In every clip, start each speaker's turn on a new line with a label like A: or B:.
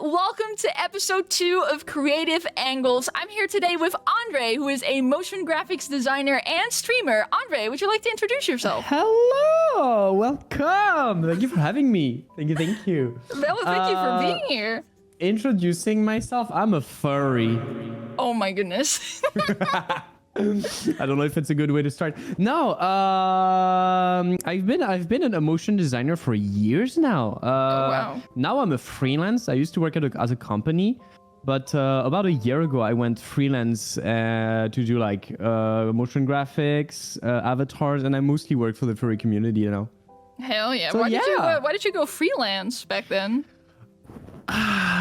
A: welcome to episode 2 of Creative Angles. I'm here today with Andre, who is a motion graphics designer and streamer. Andre, would you like to introduce yourself?
B: Hello, welcome. Thank you for having me. Thank you.
A: Well, thank you for being here.
B: Introducing myself, I'm a furry.
A: Oh my goodness.
B: I don't know if it's a good way to start. No, I've been a motion designer for years now.
A: Wow.
B: Now I'm a freelance. I used to work as a company, but about a year ago I went freelance to do like motion graphics, avatars, and I mostly work for the furry community now.
A: Hell yeah.
B: So,
A: Why did you go freelance back then?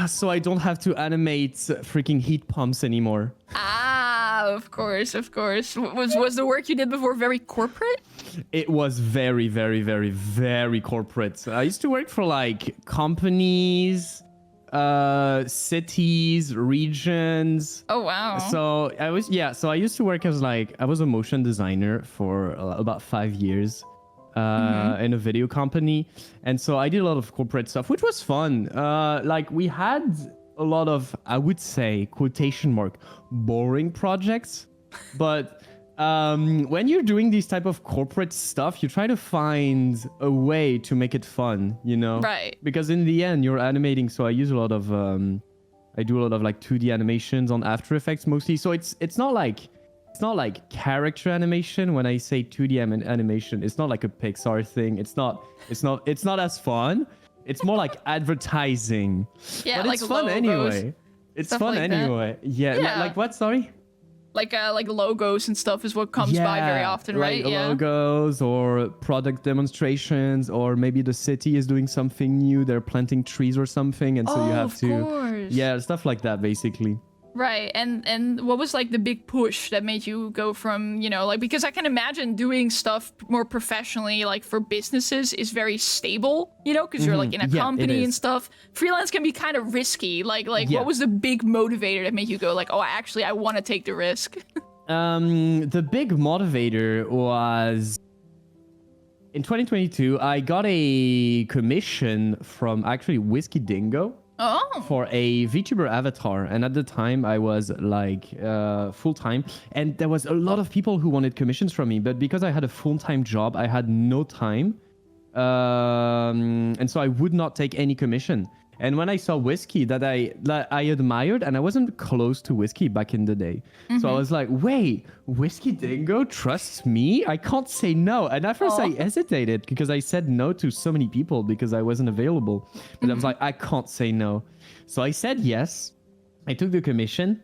B: So I don't have to animate freaking heat pumps anymore.
A: Of course. Was the work you did before very corporate?
B: It was very, very, very, very corporate. I used to work for like companies, cities, regions.
A: Oh wow.
B: So I used to work as I was a motion designer for about 5 years. In a video company, and so I did a lot of corporate stuff, which was fun. We had a lot of, I would say, quotation mark, boring projects, but when you're doing these type of corporate stuff, you try to find a way to make it fun, you know?
A: Right.
B: Because in the end, you're animating, so I use a lot of I do a lot of like 2D animations on After Effects mostly. So it's not like character animation. When I say 2D animation, it's not like a Pixar thing. It's not as fun. It's more like advertising.
A: Yeah,
B: but
A: like
B: it's fun
A: logos,
B: anyway. It's fun
A: like
B: anyway. Yeah. Like what? Sorry.
A: Like logos and stuff is what comes by very often, right?
B: Like logos or product demonstrations, or maybe the city is doing something new. They're planting trees or something, and so you have to.
A: Course.
B: Yeah, stuff like that, basically.
A: Right, and what was like the big push that made you go from, because I can imagine doing stuff more professionally, like for businesses, is very stable, because you're like in a company and stuff. Freelance can be kind of risky. What was the big motivator that made you go like, oh, I want to take the risk?
B: The big motivator was in 2022, I got a commission from actually Whiskey Dingo.
A: Oh.
B: For a VTuber avatar, and at the time I was like full-time, and there was a lot of people who wanted commissions from me, but because I had a full-time job, I had no time, and so I would not take any commission. And when I saw Whiskey that I admired, and I wasn't close to Whiskey back in the day, so I was like, wait, Whiskey Dingo trusts me? I can't say no. And at first I hesitated because I said no to so many people because I wasn't available. But I was like, I can't say no. So I said yes. I took the commission,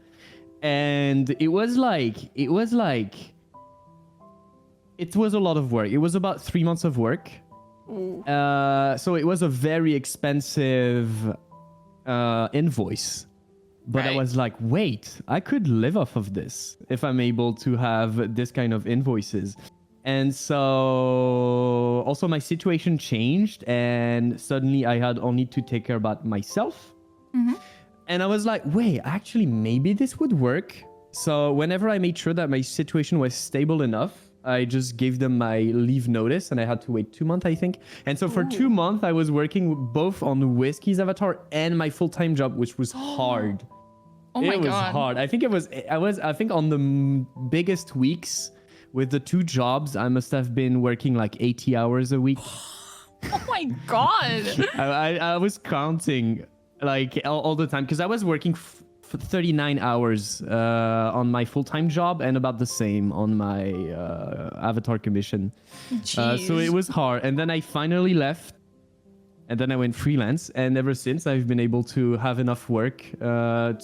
B: and it was a lot of work. It was about 3 months of work. So it was a very expensive invoice, but I was like, wait, I could live off of this if I'm able to have this kind of invoices. And so also my situation changed, and suddenly I had only to take care about myself. And I was like, wait, actually maybe this would work. So whenever I made sure that my situation was stable enough, I just gave them my leave notice, and I had to wait 2 months, I think. And so for 2 months, I was working both on Whiskey's avatar and my full-time job, which was hard.
A: Oh my God.
B: It was hard. I think on the biggest weeks with the 2 jobs, I must have been working like 80 hours a week.
A: Oh my God.
B: I was counting like all the time because I was working 39 hours on my full-time job and about the same on my avatar commission. So it was hard. And then I finally left, and then I went freelance. And ever since, I've been able to have enough work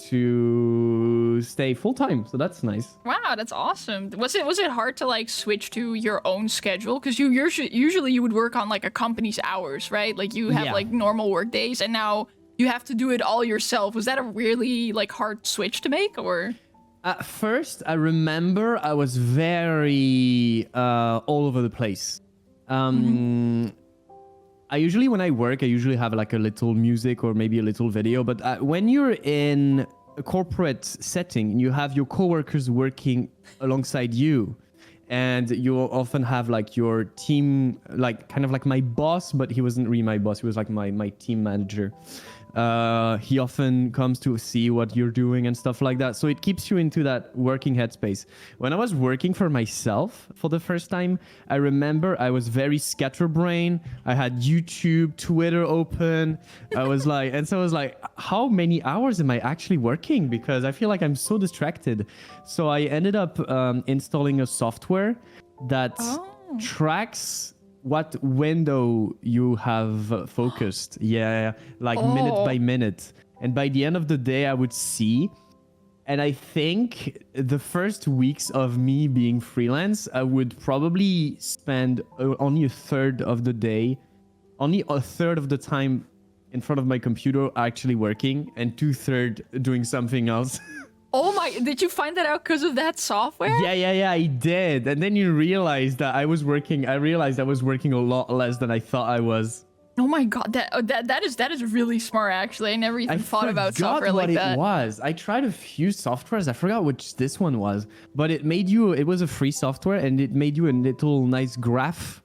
B: to stay full-time. So that's nice.
A: Wow, that's awesome. Was it hard to like switch to your own schedule? Because usually you would work on like a company's hours, right? Like you have like normal work days, and now you have to do it all yourself. Was that a really like hard switch to make, or?
B: At first, I remember I was very all over the place. When I work, I usually have like a little music or maybe a little video. But when you're in a corporate setting, you have your coworkers working alongside you. And you often have like your team, like kind of like my boss, but he wasn't really my boss. He was like my team manager. He often comes to see what you're doing and stuff like that. So it keeps you into that working headspace. When I was working for myself for the first time, I remember I was very scatterbrained. I had YouTube, Twitter open. I was like, how many hours am I actually working? Because I feel like I'm so distracted. So I ended up installing a software that tracks what window you have focused. Yeah, like minute by minute. And by the end of the day, I would see. And I think the first weeks of me being freelance, I would probably spend only a third of the day, only a third of the time in front of my computer actually working, and 2/3 doing something else.
A: Oh my, did you find that out because of that software?
B: Yeah, I did. And then you realize that I realized I was working a lot less than I thought I was.
A: Oh my god, that is really smart actually. I never even thought about software like that.
B: It was. I tried a few softwares. I forgot which this one was, but it was a free software and it made you a little nice graph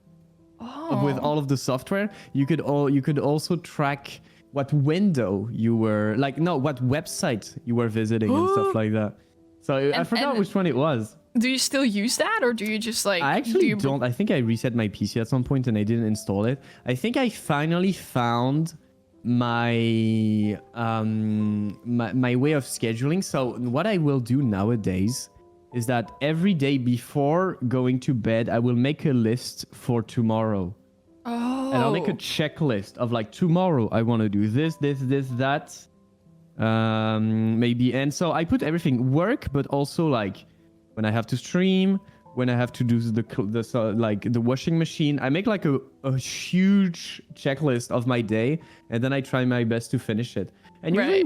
B: with all of the software. You could also track what window you were what website you were visiting and stuff like that. So I forgot which one it was.
A: Do you still use that, or do you just like?
B: I actually don't. I think I reset my PC at some point and I didn't install it. I think I finally found my my way of scheduling. So what I will do nowadays is that every day before going to bed, I will make a list for tomorrow.
A: Oh.
B: And I'll make a checklist of like, tomorrow I want to do this, that, maybe. And so I put everything, work, but also like when I have to stream, when I have to do the washing machine. I make like a huge checklist of my day, and then I try my best to finish it. And usually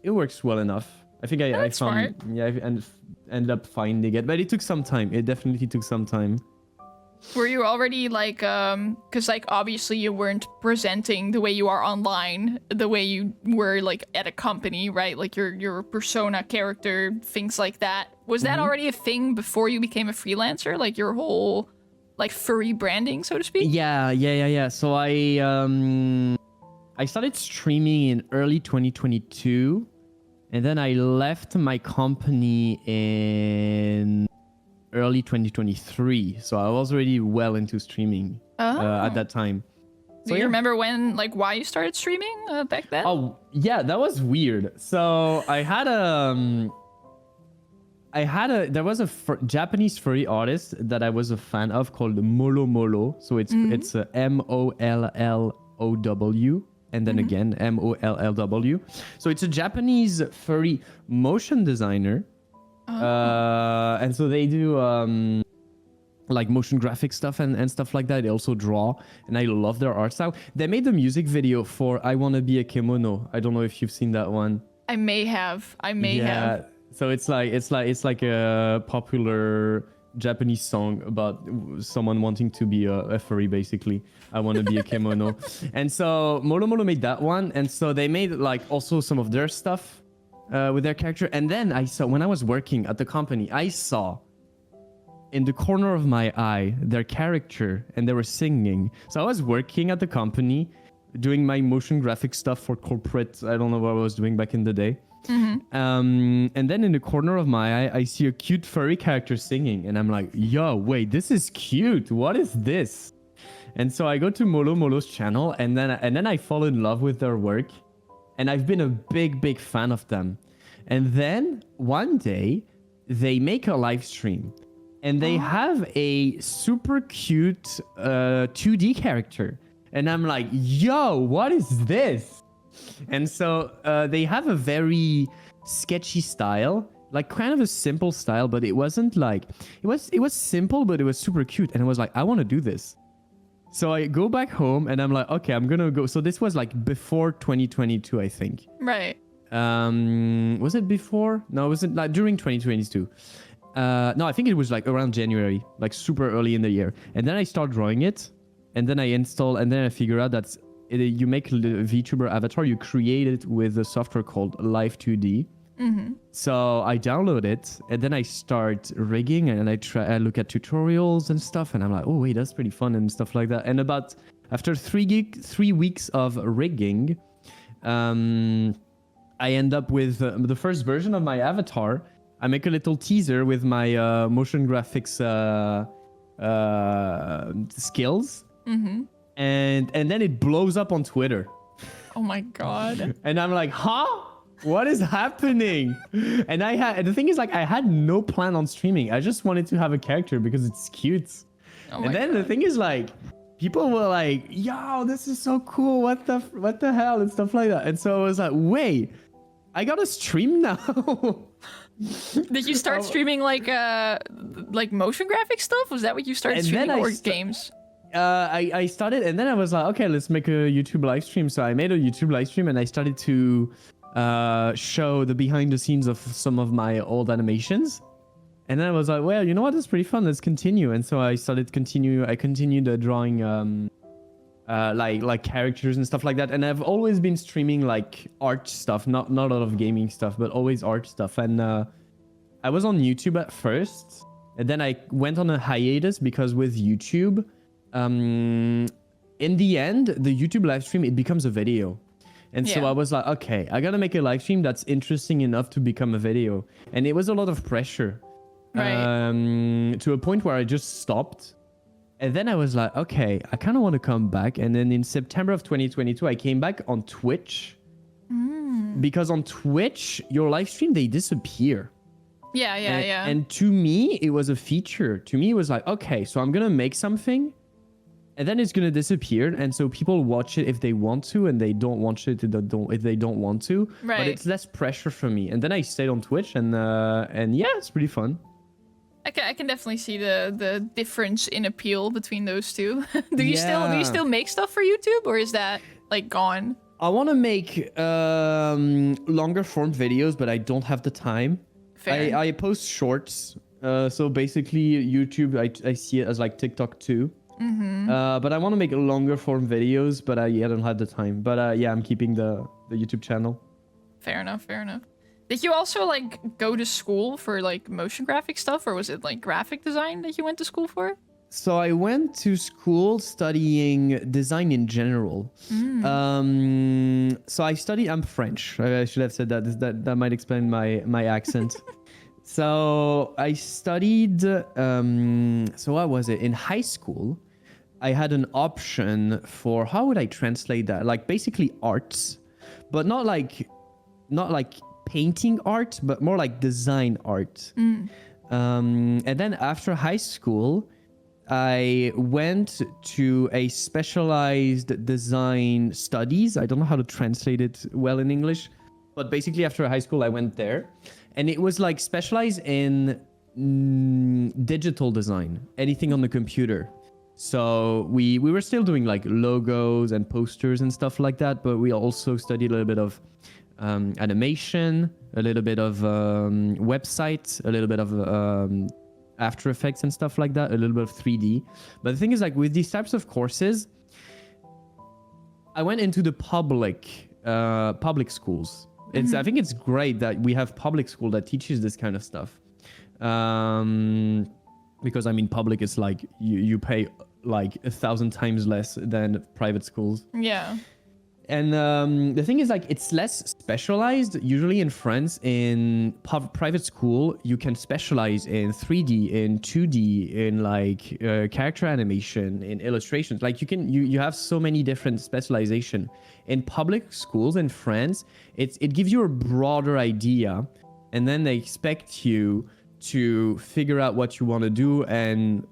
B: it works well enough. I think I found
A: smart.
B: and ended up finding it, but it took some time. It definitely took some time.
A: Were you already like, because like obviously you weren't presenting the way you are online, the way you were like at a company, right? Like your persona, character, things like that. Was that already a thing before you became a freelancer? Like your whole like furry branding, so to speak?
B: Yeah. So I started streaming in early 2022, and then I left my company in early 2023, so I was already well into streaming at that time.
A: Do you remember when, like, why you started streaming back then?
B: Oh yeah, that was weird. So there was a Japanese furry artist that I was a fan of called Molo Molo. So it's MOLLOW and then again MOLLW. So it's a Japanese furry motion designer. And so they do like motion graphic stuff and stuff like that. They also draw, and I love their art style. They made the music video for I Wanna Be a Kimono. I don't know if you've seen that one.
A: I may have.
B: Yeah. So it's like a popular Japanese song about someone wanting to be a furry, basically. I want to be a kimono. And so Molo Molo made that one, and so they made like also some of their stuff with their character. And then I saw, when I was working at the company, I saw in the corner of my eye their character, and they were singing. So I was working at the company doing my motion graphic stuff for corporate. I don't know what I was doing back in the day. Mm-hmm. And then in the corner of my eye, I see a cute furry character singing, and I'm like, yo, wait, this is cute. What is this? And so I go to Molo Molo's channel, and then I fall in love with their work, and I've been a big fan of them. And then one day they make a live stream, and they have a super cute 2D character, and I'm like, yo, what is this? And so they have a very sketchy style, like kind of a simple style, but it wasn't like, it was simple, but it was super cute. And I was like, I want to do this. So I go back home and I'm like, okay, I'm going to go. So this was like before 2022, I think.
A: Right.
B: Was it before? No, it wasn't, like during 2022. No, I think it was like around January, like super early in the year. And then I start drawing it, and then I install, and then I figure out that you make a VTuber avatar, you create it with a software called Live 2D. Mm-hmm. So I download it, and then I start rigging, and I look at tutorials and stuff, and I'm like, oh wait, that's pretty fun and stuff like that. And after 3 weeks of rigging, I end up with the first version of my avatar. I make a little teaser with my motion graphics skills, and then it blows up on Twitter.
A: Oh my god.
B: And I'm like, huh? What is happening? And the thing is, like, I had no plan on streaming. I just wanted to have a character because it's cute.
A: Oh
B: and then
A: god.
B: the thing is, like, people were like, yo, this is so cool. What the hell? And stuff like that. And so I was like, wait, I gotta stream now.
A: Did you start streaming like motion graphic stuff? Was that what you started streaming, or games?
B: I started, and then I was like, okay, let's make a YouTube live stream. So I made a YouTube live stream, and I started to show the behind the scenes of some of my old animations. And then I was like, well, you know what? That's pretty fun. Let's continue. And so I continued drawing like characters and stuff like that. And I've always been streaming like art stuff, not a lot of gaming stuff, but always art stuff. And I was on YouTube at first, and then I went on a hiatus because with YouTube, in the end, the YouTube live stream, it becomes a video. And so I was like, okay, I gotta make a live stream that's interesting enough to become a video. And it was a lot of pressure, to a point where I just stopped. And then I was like, okay, I kind of want to come back. And then in September of 2022, I came back on Twitch. Because on Twitch, your live stream, they disappear.
A: Yeah.
B: And to me, it was a feature. To me, it was like, okay, so I'm going to make something, and then it's going to disappear. And so people watch it if they want to, and they don't watch it if they don't want to.
A: Right.
B: But it's less pressure for me. And then I stayed on Twitch, and yeah, it's pretty fun.
A: I can definitely see the difference in appeal between those two. Do you still make stuff for YouTube, or is that like gone?
B: I want to make longer form videos, but I don't have the time.
A: Fair.
B: I post shorts. So basically YouTube, I see it as like TikTok too. But I want to make longer form videos, but I don't have the time. But yeah, I'm keeping the YouTube channel.
A: Fair enough. Did you also like go to school for like motion graphic stuff, or was it like graphic design that you went to school for?
B: So I went to school studying design in general. So I'm French. I should have said that. That might explain my accent. So I studied, so what was it? In high school, I had an option for, how would I translate that? Like basically arts, but not like painting art, but more like design art. And then after high school, I went to a specialized design studies. I don't know how to translate it well in English, but basically after high school, I went there, and it was like specialized in digital design, anything on the computer. So we were still doing like logos and posters and stuff like that, but we also studied a little bit of animation, a little bit of websites, a little bit of After Effects and stuff like that, a little bit of 3D. But the thing is, like with these types of courses, I went into the public schools. I think it's great that we have public school that teaches this kind of stuff. Because I mean, public is like you pay like 1,000 times less than private schools.
A: Yeah.
B: And the thing is, like, it's less specialized. Usually in France, in private school, you can specialize in 3D, in 2D, in like character animation, in illustrations. Like you have so many different specialization. In public schools in France, it gives you a broader idea, and then they expect you to figure out what you want to do and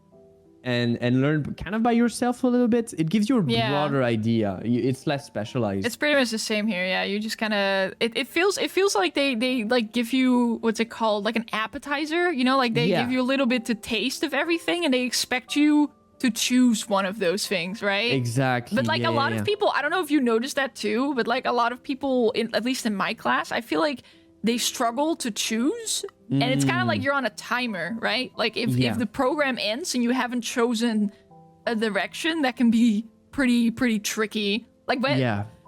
B: learn kind of by yourself a little bit. It gives you a broader idea. It's less specialized.
A: It's pretty much the same here. Yeah, you just kind of it feels like they like give you, what's it called, like an appetizer, you know, like they give you a little bit to taste of everything, and they expect you to choose one of those things, right?
B: Exactly.
A: But like a lot of people, I don't know if you noticed that too, but like a lot of people, at least in my class, I feel like they struggle to choose, and it's kind of like you're on a timer, right? Like if the program ends and you haven't chosen a direction, that can be pretty tricky. Like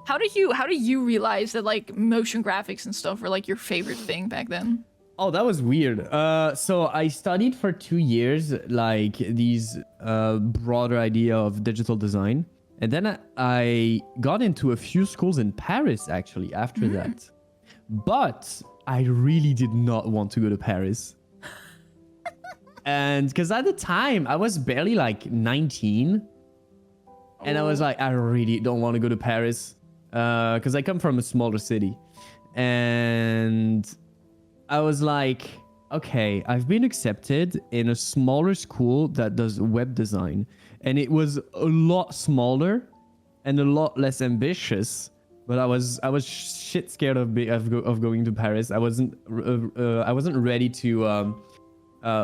A: how do you realize that like motion graphics and stuff were like your favorite thing back then?
B: Oh, that was weird. So I studied for 2 years like these broader idea of digital design. And then I got into a few schools in Paris actually after that. But I really did not want to go to Paris. And because at the time I was barely like 19. And I was like, I really don't want to go to Paris. Because I come from a smaller city. And I was like, okay, I've been accepted in a smaller school that does web design. And it was a lot smaller and a lot less ambitious. But I was shit scared of going to Paris. I wasn't ready to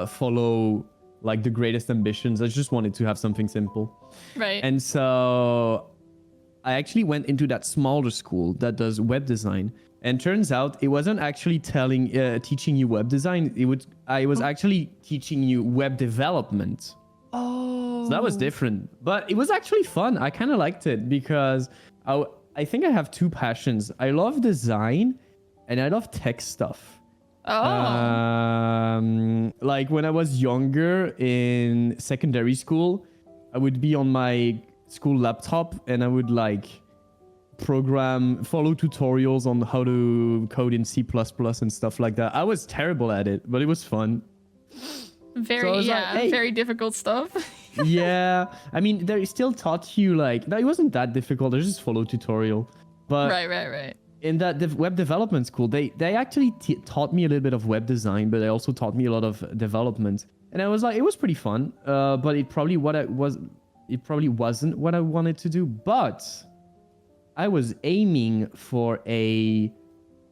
B: follow like the greatest ambitions. I just wanted to have something simple.
A: Right.
B: And so I actually went into that smaller school that does web design. And turns out it wasn't actually teaching you web design. I was actually teaching you web development.
A: Oh.
B: So that was different. But it was actually fun. I kind of liked it because I think I have two passions. I love design and I love tech stuff.
A: Oh.
B: Like when I was younger in secondary school, I would be on my school laptop and I would like follow tutorials on how to code in C++ and stuff like that. I was terrible at it, but it was fun.
A: Very difficult stuff.
B: Yeah, I mean, they still taught you like, no, it wasn't that difficult. There's just follow tutorial. But
A: Right.
B: in that web development school, they actually taught me a little bit of web design, but they also taught me a lot of development. And I was like, it was pretty fun. But it probably wasn't what I wanted to do. But I was aiming for a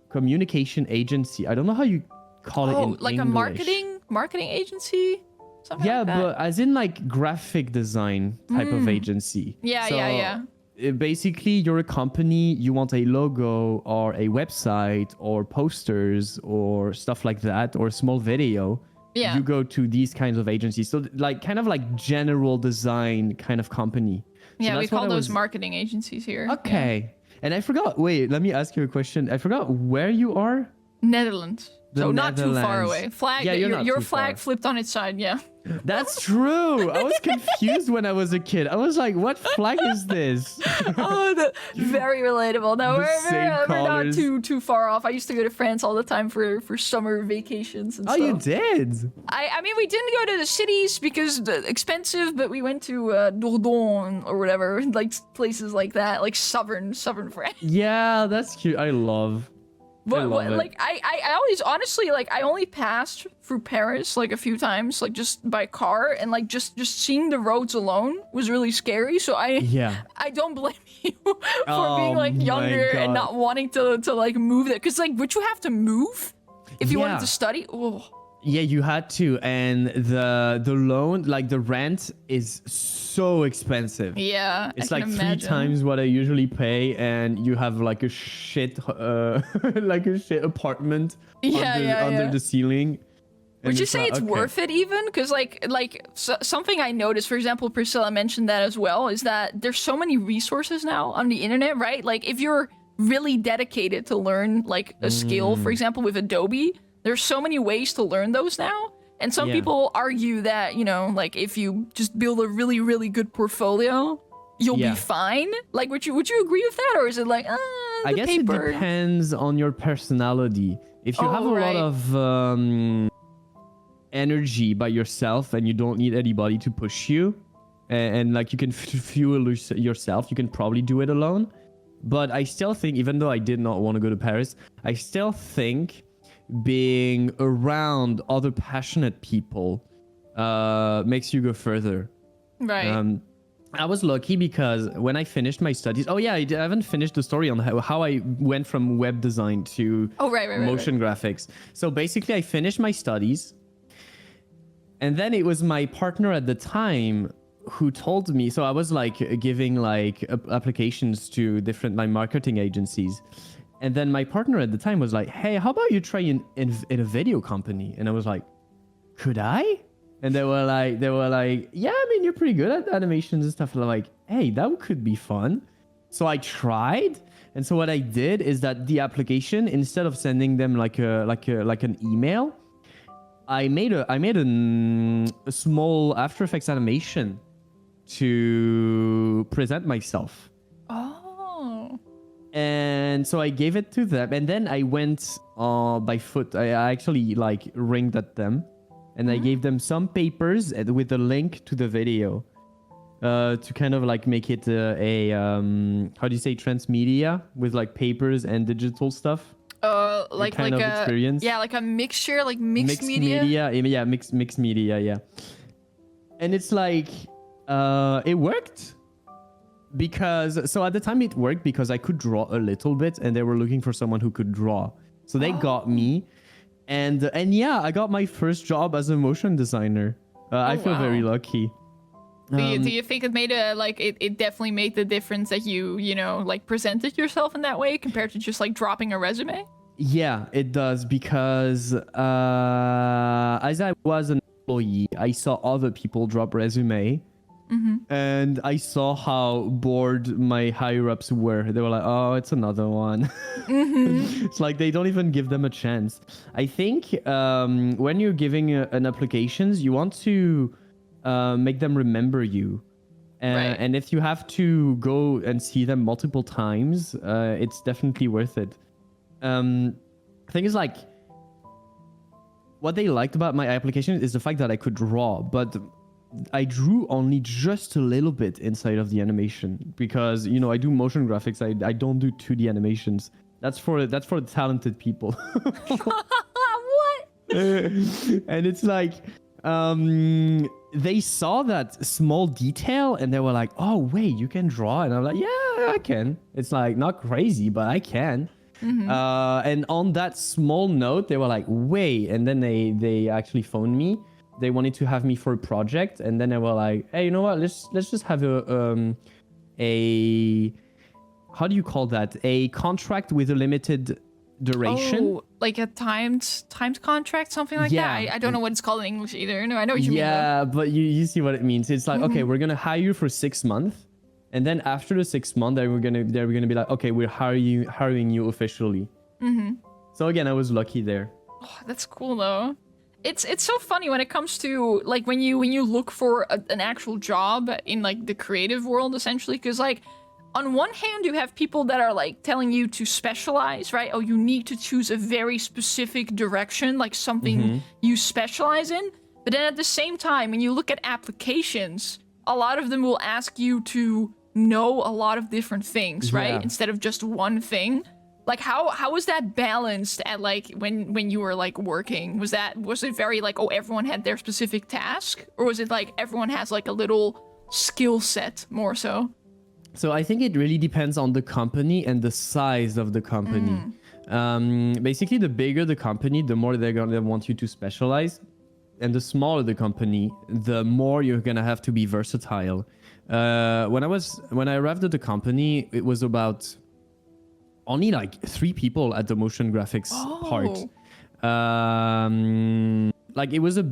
B: communication agency. I don't know how you call it in
A: like
B: English.
A: a marketing agency? Something
B: Yeah,
A: like that?
B: but as in like graphic design type of agency.
A: Yeah.
B: Basically, you're a company, you want a logo or a website or posters or stuff like that or a small video.
A: Yeah.
B: You go to these kinds of agencies. So like kind of like general design kind of company. So
A: Yeah, we
B: that's what
A: call
B: I
A: those
B: was-
A: marketing agencies here.
B: Okay. And I forgot, wait, let me ask you a question. I forgot where you are.
A: Yeah. Netherlands.
B: The
A: So not too far
B: Netherlands.
A: away. Flag.
B: Yeah, you're not
A: your
B: too
A: flag
B: far.
A: flipped on its side. Yeah.
B: That's true. I was confused when I was a kid. I was like, what flag is this?
A: Very relatable. No,
B: The
A: we're
B: same
A: not
B: colors.
A: too far off. I used to go to France all the time for summer vacations and
B: Oh,
A: stuff.
B: you did?
A: I mean, we didn't go to the cities because expensive, but we went to Dordogne or whatever, like places like that, like southern France.
B: Yeah, that's cute. I love it.
A: Like I always honestly like I only passed through Paris like a few times, like just by car, and like just seeing the roads alone was really scary. So I don't blame you for being like
B: my
A: younger and
B: God.
A: not wanting to like move there, because like would you have to move if you wanted
B: Yeah.
A: to study? Oh.
B: Yeah, you had to, and the loan, like the rent, is so expensive.
A: Yeah,
B: It's
A: I
B: like
A: can
B: 3
A: imagine.
B: times what I usually pay, and you have like a shit, like a shit apartment under the ceiling. And
A: Would you say
B: like,
A: it's
B: okay.
A: worth it even? Because something I noticed, for example, Priscilla mentioned that as well, is that there's so many resources now on the internet, right? Like if you're really dedicated to learn like a skill, for example, with Adobe, there's so many ways to learn those now. And some
B: Yeah.
A: people argue that, you know, like if you just build a really, really good portfolio, you'll
B: Yeah.
A: be fine. Like, would you agree with that? Or is it like,
B: I guess
A: paper?
B: it depends on your personality. If you have a
A: right.
B: lot of energy by yourself and you don't need anybody to push you, and like you can fuel yourself, you can probably do it alone. But I still think, even though I did not want to go to Paris, I still think being around other passionate people makes you go further.
A: Right.
B: I was lucky because when I finished my studies, I haven't finished the story on how I went from web design to
A: right.
B: motion graphics. So basically I finished my studies, and then it was my partner at the time who told me, so I was like giving like applications to different like marketing agencies. And then my partner at the time was like, hey, how about you try in a video company? And I was like, could I? And they were like, yeah, I mean, you're pretty good at animations and stuff. And I'm like, hey, that could be fun. So I tried. And so what I did is that the application, instead of sending them like an email, I made a small After Effects animation. to present myself.
A: Oh.
B: And so I gave it to them, and then I went by foot. I actually like ringed at them, and I gave them some papers with a link to the video to kind of like make it a how do you say, transmedia, with like papers and digital stuff.
A: Like
B: kind of
A: a
B: experience.
A: Yeah, like a mixture, like mixed media.
B: Yeah, mixed media, yeah. And it's like it worked. Because so at the time it worked because I could draw a little bit, and they were looking for someone who could draw. So they got me, and yeah, I got my first job as a motion designer. I feel very lucky.
A: Do you think it made it definitely made the difference that you know, like presented yourself in that way compared to just like dropping a resume?
B: Yeah, it does, because as I was an employee, I saw other people drop resume. And I saw how bored my higher ups were. They were like, oh, it's another one. It's like they don't even give them a chance. I think when you're giving an applications, you want to make them remember you.
A: Right.
B: And if you have to go and see them multiple times, it's definitely worth it. The thing is, like, what they liked about my application is the fact that I could draw, but I drew only just a little bit inside of the animation, because, you know, I do motion graphics. I don't do 2D animations. That's for talented people.
A: What?
B: And it's like they saw that small detail and they were like, oh wait, you can draw? And I'm like, yeah, I can. It's like not crazy, but I can. And on that small note, they were like, wait, and then they actually phoned me. They wanted to have me for a project, and then they were like, hey, you know what, let's just have a how do you call that, a contract with a limited duration.
A: Oh, like a timed contract, something like that. I don't know what it's called in English either. No, I know what you mean.
B: Yeah, but you see what it means. It's like, okay, we're gonna hire you for 6 months, and then after the 6 months, they're gonna be like, okay, we're hiring you officially. So again, I was lucky there.
A: Oh, that's cool though. It's so funny when it comes to like when you look for an actual job in like the creative world, essentially, because like on one hand you have people that are like telling you to specialize, right? Oh, you need to choose a very specific direction, like something you specialize in. But then at the same time, when you look at applications, a lot of them will ask you to know a lot of different things, right?
B: Yeah.
A: Instead of just one thing. Like how was that balanced at like when you were like working? Was it very like, oh, everyone had their specific task, or was it like everyone has like a little skill set more so?
B: So I think it really depends on the company and the size of the company. Basically, the bigger the company, the more they're gonna want you to specialize, and the smaller the company, the more you're gonna have to be versatile. When I arrived at the company, it was about only like 3 people at the motion graphics part. Like it was a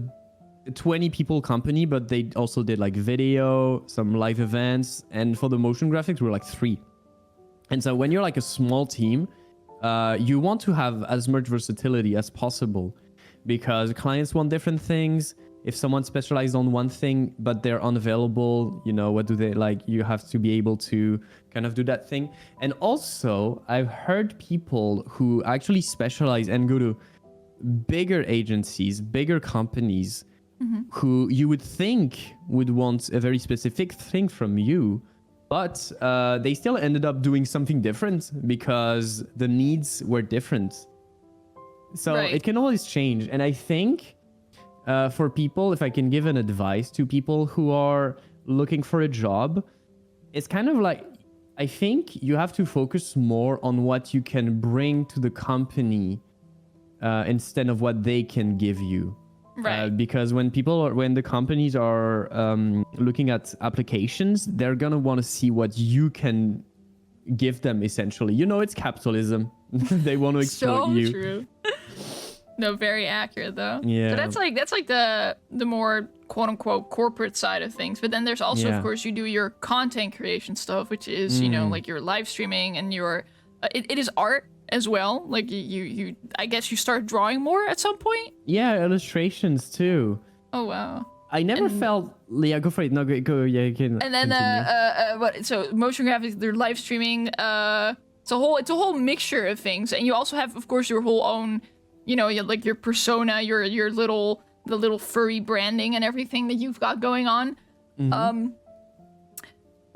B: 20 people company, but they also did like video, some live events, and for the motion graphics we were like 3. And so when you're like a small team, you want to have as much versatility as possible, because clients want different things. If someone specialized on one thing but they're unavailable, you know, what do they like? You have to be able to kind of do that thing. And also, I've heard people who actually specialize and go to bigger agencies, bigger companies, who you would think would want a very specific thing from you, but they still ended up doing something different because the needs were different. So it can always change. And I think for people, if I can give an advice to people who are looking for a job, it's kind of like, I think you have to focus more on what you can bring to the company instead of what they can give you. Right. Because when the companies are looking at applications, they're gonna want to see what you can give them. Essentially, you know, it's capitalism. They want to exploit you. So true.
A: No, very accurate though.
B: Yeah.
A: So that's like the more quote unquote corporate side of things. But then there's also, of course, you do your content creation stuff, which is you know, like your live streaming and your it is art as well. Like you I guess you start drawing more at some point.
B: Yeah, illustrations too.
A: Oh wow.
B: I never felt. Yeah, go for it. No, go. Yeah, you can.
A: And then what? So motion graphics, they're live streaming. It's a whole mixture of things, and you also have, of course, your whole own, like your persona, your little furry branding and everything that you've got going on.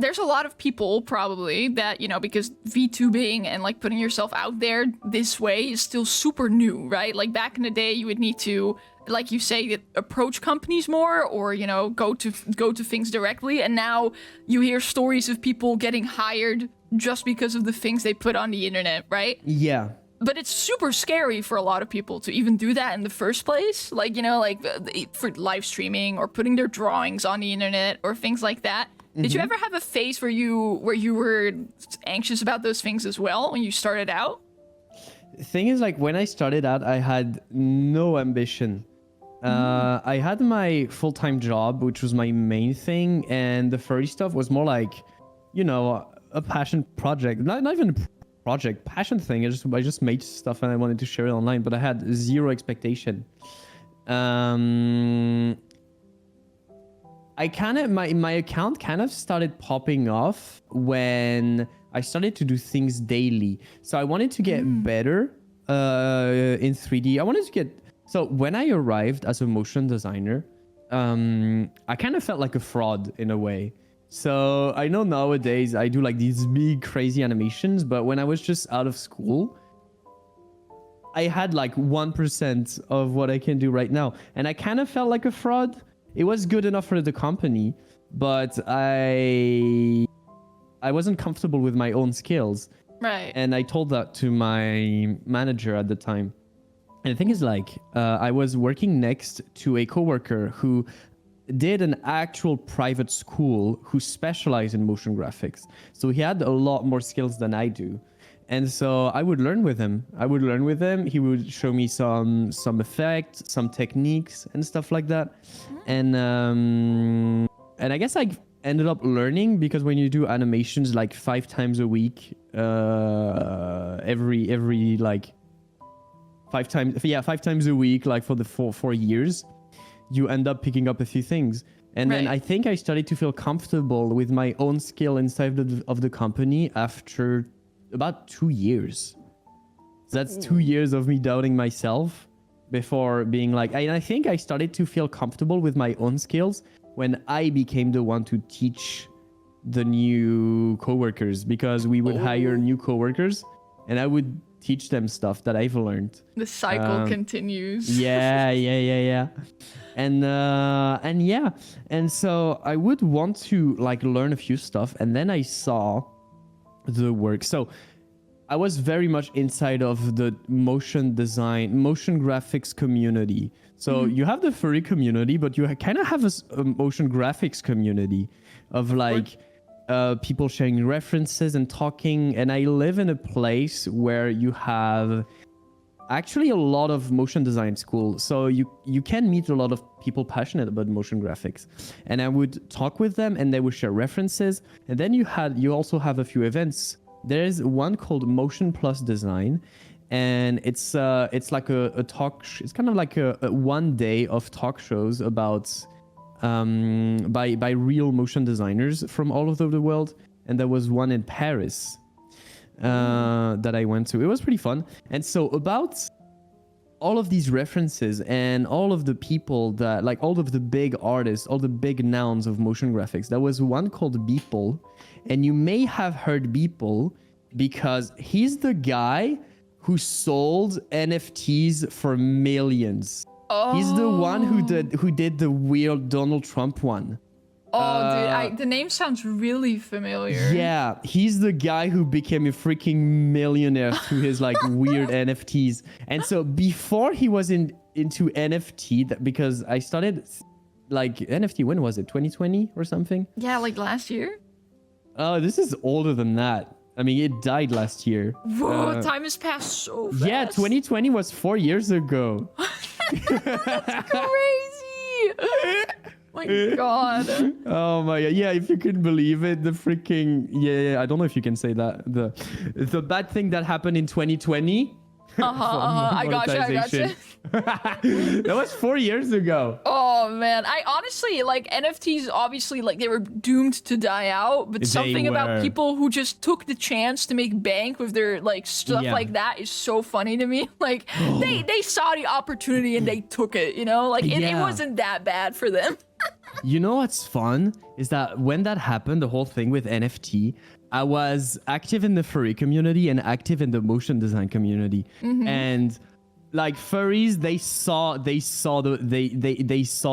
A: There's a lot of people probably that, because VTubing and like putting yourself out there this way is still super new, right? Like back in the day, you would need to, like you say, approach companies more or, go to things directly. And now you hear stories of people getting hired just because of the things they put on the internet, right?
B: Yeah.
A: But it's super scary for a lot of people to even do that in the first place. Like, for live streaming or putting their drawings on the internet or things like that. Did you ever have a phase where you were anxious about those things as well when you started out?
B: The thing is, like, when I started out, I had no ambition. I had my full-time job, which was my main thing, and the furry stuff was more like, a passion project. Not even a project, passion thing. I just made stuff and I wanted to share it online, but I had zero expectation. My account kind of started popping off when I started to do things daily. So I wanted to get better in 3D. So when I arrived as a motion designer, I kind of felt like a fraud in a way. So I know nowadays I do like these big crazy animations, but when I was just out of school, I had like 1% of what I can do right now. And I kind of felt like a fraud. It was good enough for the company, but I wasn't comfortable with my own skills.
A: Right.
B: And I told that to my manager at the time. And the thing is, like, I was working next to a coworker who did an actual private school who specialized in motion graphics. So he had a lot more skills than I do. And so I would learn with him. He would show me some effects, some techniques and stuff like that. And I guess I ended up learning because when you do animations like 5 times a week, every like 5 times a week, like for the 4 years, you end up picking up a few things. And then I think I started to feel comfortable with my own skill inside of the company after about 2 years. That's 2 years of me doubting myself before being like, I think I started to feel comfortable with my own skills when I became the one to teach the new coworkers, because we would hire new coworkers and I would teach them stuff that I've learned.
A: The cycle continues.
B: Yeah. And so I would want to like learn a few stuff, and then I saw the work. So I was very much inside of the motion graphics community. So you have the furry community, but you kind of have a motion graphics community of like people sharing references and talking. And I live in a place where you have actually a lot of motion design schools. So you can meet a lot of people passionate about motion graphics. And I would talk with them and they would share references. And then you also have a few events. There's one called Motion Plus Design, and it's like a talk. It's kind of like a 1 day of talk shows about by real motion designers from all over the world. And there was one in Paris that I went to. It was pretty fun. And so about all of these references and all of the people that, like all of the big artists, all the big nouns of motion graphics, there was one called Beeple. And you may have heard Beeple because he's the guy who sold NFTs for millions. Oh. He's the one who did the weird Donald Trump one.
A: Oh, dude, the name sounds really familiar.
B: Yeah, he's the guy who became a freaking millionaire through his like weird NFTs. And so before he was into NFT, because I started like NFT, when was it? 2020 or something?
A: Yeah, like last year.
B: Oh, this is older than that. I mean, it died last year.
A: Whoa, time has passed so fast.
B: Yeah, 2020 was 4 years ago.
A: That's crazy. My God.
B: Oh my God. Yeah, if you could believe it, the freaking I don't know if you can say that. The bad thing that happened in 2020.
A: I gotcha.
B: That was 4 years ago.
A: Oh man, I honestly like NFTs. Obviously, like they were doomed to die out, but something about people who just took the chance to make bank with their like stuff like that is so funny to me. Like they saw the opportunity and they took it. You know, like it wasn't that bad for them.
B: You know what's fun is that when that happened, the whole thing with NFT, I was active in the furry community and active in the motion design community, and like furries, they saw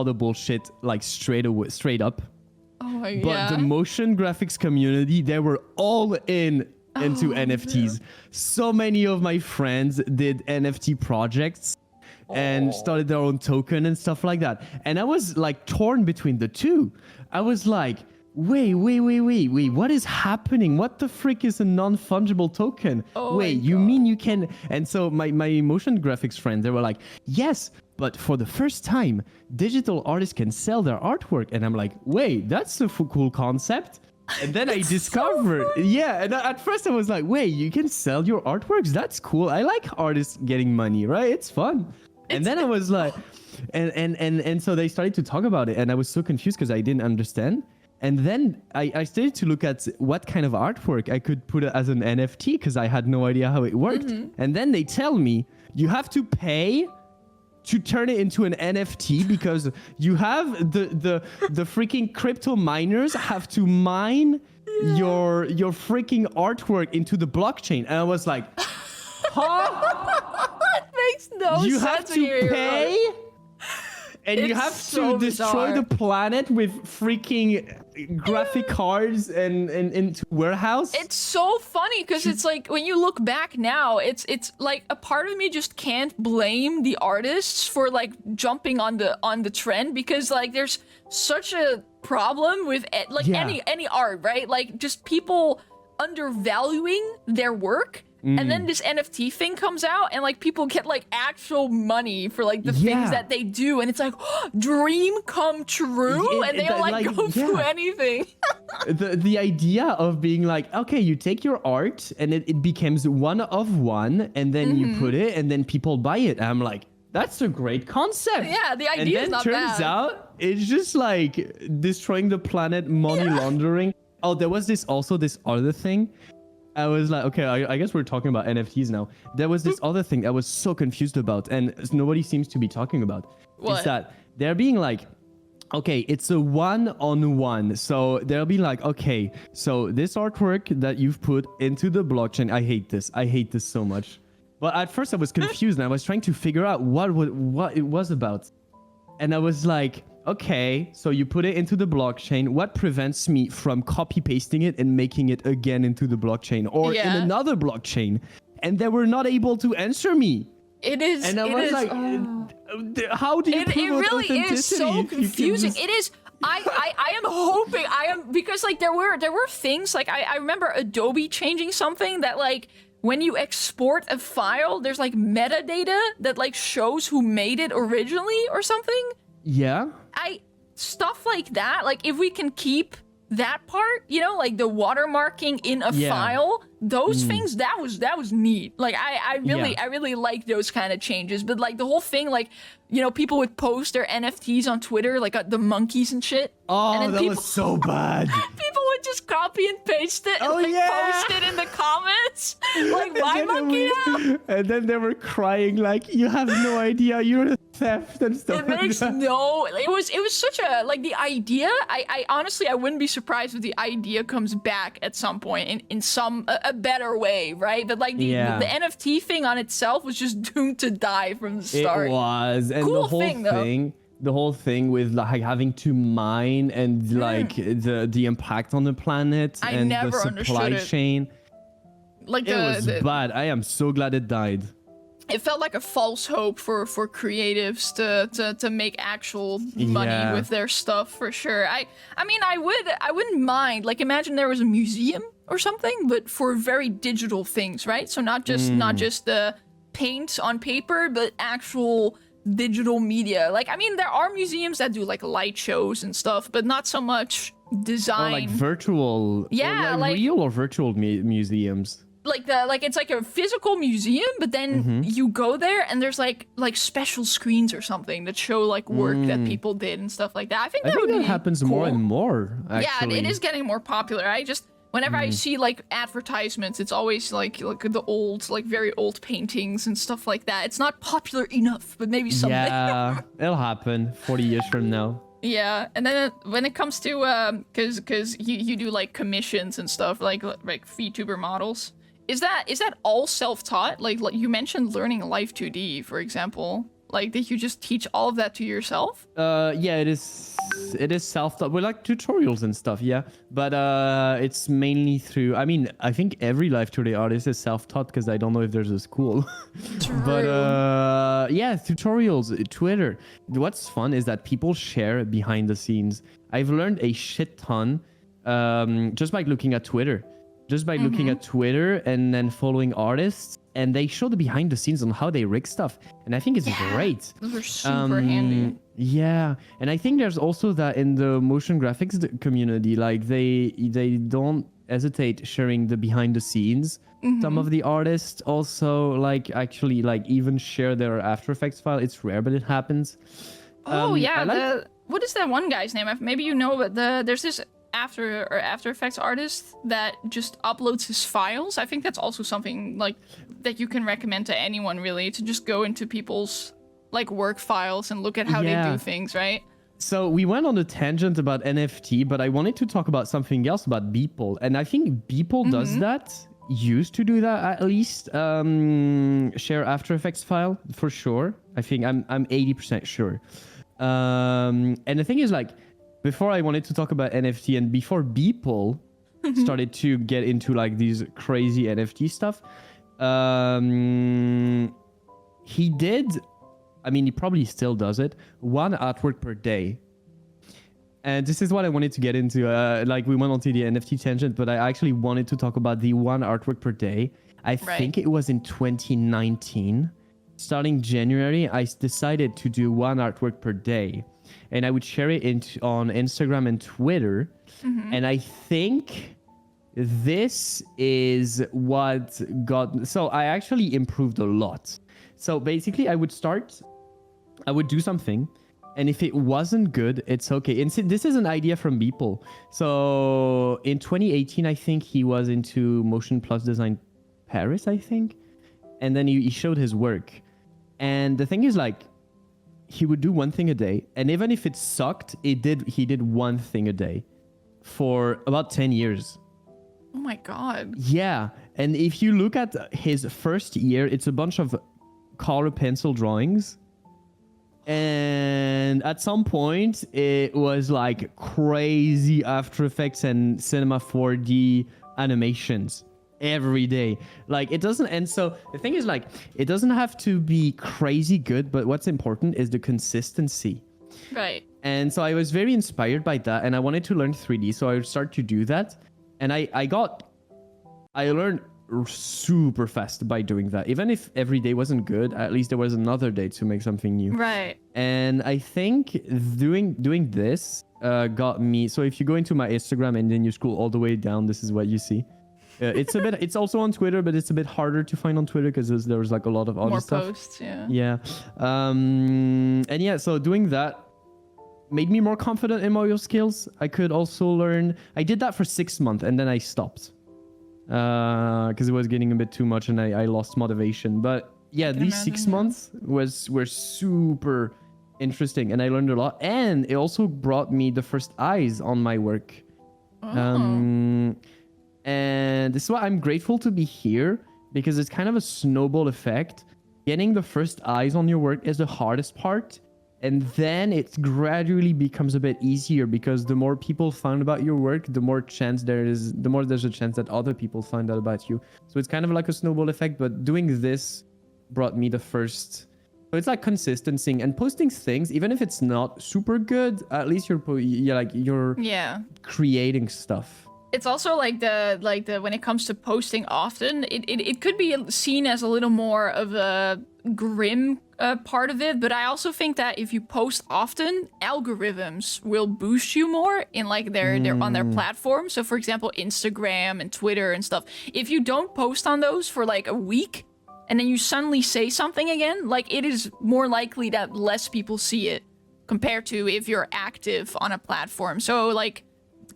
B: the bullshit like straight up.
A: Oh yeah.
B: But the motion graphics community, they were all into NFTs. Man. So many of my friends did NFT projects and started their own token and stuff like that. And I was like torn between the two. I was like, wait, what is happening? What the frick is a non-fungible token? Wait, you mean you can... And so my motion graphics friends, they were like, yes, but for the first time, digital artists can sell their artwork. And I'm like, wait, that's a cool concept. And then I discovered, and at first I was like, wait, you can sell your artworks? That's cool. I like artists getting money, right? It's fun. And then I was like, and so they started to talk about it, and I was so confused because I didn't understand. And then I started to look at what kind of artwork I could put as an NFT because I had no idea how it worked. And then they tell me you have to pay to turn it into an NFT because you have the freaking crypto miners have to mine your freaking artwork into the blockchain. And I was like, huh?
A: It makes no sense.
B: You have to pay? And you have to destroy the planet with freaking graphic cards and into warehouse.
A: It's so funny because it's like when you look back now, it's like a part of me just can't blame the artists for like jumping on the trend because like there's such a problem with like any art, right? Like just people undervaluing their work. And then this NFT thing comes out and like people get like actual money for like the things that they do. And it's like, dream come true. And they'll like go through anything.
B: the idea of being like, okay, you take your art and it becomes one of one and then you put it and then people buy it. And I'm like, that's a great concept.
A: Yeah, the idea is not bad.
B: And then turns out it's just like destroying the planet, money laundering. Oh, there was this other thing. I was like, okay, I guess we're talking about NFTs now. There was this other thing I was so confused about and nobody seems to be talking about.
A: What?
B: Is that they're being like, okay, it's a one-on-one. So they'll be like, okay, so this artwork that you've put into the blockchain, I hate this so much. But at first I was confused and I was trying to figure out what it was about. And I was like, okay, so you put it into the blockchain. What prevents me from copy pasting it and making it again into the blockchain or in another blockchain? And they were not able to answer me.
A: It is.
B: And I was like, how do you prove
A: it really is so confusing.
B: Just...
A: It is. I am hoping because like there were things like I remember Adobe changing something that like when you export a file, there's like metadata that like shows who made it originally or something.
B: Yeah.
A: Stuff like that, like if we can keep that part, you know, like the watermarking in a file, those things, that was neat. Like I really like those kind of changes. But like the whole thing, like, you know, people would post their NFTs on Twitter, like the monkeys and shit.
B: Oh,
A: and then
B: that was so bad.
A: People would just copy and paste it and post it in the comments. Like, my monkey now.
B: And then they were crying like, you have no idea, you're a theft and stuff.
A: It makes it was such a, like the idea, I honestly, I wouldn't be surprised if the idea comes back at some point in some, a better way, right? But like the NFT thing on itself was just doomed to die from the start.
B: It was. And
A: cool
B: the whole thing the whole thing with like having to mine and like the impact on the planet and the supply chain.
A: Like
B: it was bad. I am so glad it died.
A: It felt like a false hope for creatives to make actual money with their stuff for sure. I mean I wouldn't mind, like imagine there was a museum or something, but for very digital things, right? So not just the paint on paper, but actual digital media. Like, I mean, there are museums that do like light shows and stuff, but not so much design.
B: Or like virtual,
A: like
B: real or virtual museums.
A: like it's like a physical museum, but then you go there and there's like special screens or something that show like work that people did and stuff like that. I think that
B: happens
A: cool.
B: more and more, actually.
A: Yeah, it is getting more popular. I just whenever I see like advertisements, it's always like the old, like very old paintings and stuff like that. It's not popular enough, but maybe someday.
B: Yeah, it'll happen 40 years from now.
A: Yeah, and then when it comes to because you do like commissions and stuff like VTuber models, is that all self-taught? Like you mentioned learning Life 2D, for example. Like, did you just teach all of that to yourself?
B: Yeah, it is self-taught. We like tutorials and stuff, yeah. But it's mainly through, I mean, I think every Live 2D artist is self-taught because I don't know if there's a school.
A: True.
B: But yeah, tutorials, Twitter. What's fun is that people share behind the scenes. I've learned a shit ton just by looking at Twitter. Just by looking at Twitter and then following artists. And they show the behind the scenes on how they rig stuff. And I think it's great.
A: Those are super handy.
B: Yeah. And I think there's also that in the motion graphics community, like they don't hesitate sharing the behind the scenes. Some of the artists also like actually like even share their After Effects file. It's rare, but it happens.
A: Oh yeah. What is that one guy's name? Maybe you know, but there's this After Effects artist that just uploads his files. I think that's also something like that you can recommend to anyone, really, to just go into people's like work files and look at how they do things, right?
B: So we went on a tangent about NFT, but I wanted to talk about something else about Beeple, and I think Beeple does that. Used to do that at least. Share After Effects file for sure. I think I'm 80% sure. And the thing is, like, before I wanted to talk about NFT and before Beeple started to get into like these crazy NFT stuff, he did, I mean, he probably still does it, one artwork per day. And this is what I wanted to get into. Like we went onto the NFT tangent, but I actually wanted to talk about the one artwork per day. I think it was in 2019. Starting January, I decided to do one artwork per day. And I would share it on Instagram and Twitter. And I think this is what got... So I actually improved a lot. So basically, I would do something. And if it wasn't good, it's okay. And this is an idea from Beeple. So in 2018, I think he was into Motion Plus Design Paris, I think. And then he showed his work. And the thing is, like, he would do one thing a day, and even if it sucked, he did one thing a day for about 10 years.
A: Oh my god.
B: Yeah. And if you look at his first year, it's a bunch of color pencil drawings. And at some point, it was like crazy After Effects and Cinema 4D animations every day. Like it doesn't, and so the thing is, like, it doesn't have to be crazy good, but what's important is the consistency.
A: Right.
B: And so I was very inspired by that, and I wanted to learn 3D, so I would start to do that. And I learned super fast by doing that. Even if every day wasn't good, at least there was another day to make something new.
A: Right.
B: And I think doing this got me. So if you go into my Instagram and then you scroll all the way down, this is what you see. It's also on Twitter, but it's a bit harder to find on Twitter because there was like a lot of other stuff.
A: More posts, yeah.
B: Yeah. And yeah, so doing that made me more confident in my skills. I could also learn. I did that for 6 months and then I stopped because it was getting a bit too much and I lost motivation. But yeah, these 6 months were super interesting and I learned a lot. And it also brought me the first eyes on my work.
A: Oh.
B: And this is why I'm grateful to be here, because it's kind of a snowball effect. Getting the first eyes on your work is the hardest part. And then it gradually becomes a bit easier because the more people find about your work, the more there's a chance that other people find out about you. So it's kind of like a snowball effect, but doing this brought me the first. So it's like consistency and posting things, even if it's not super good, at least you're creating stuff.
A: It's also like the when it comes to posting often, it could be seen as a little more of a grim part of it, but I also think that if you post often, algorithms will boost you more in like their on their platform. So for example, Instagram and Twitter and stuff. If you don't post on those for like a week and then you suddenly say something again, like it is more likely that less people see it compared to if you're active on a platform. So like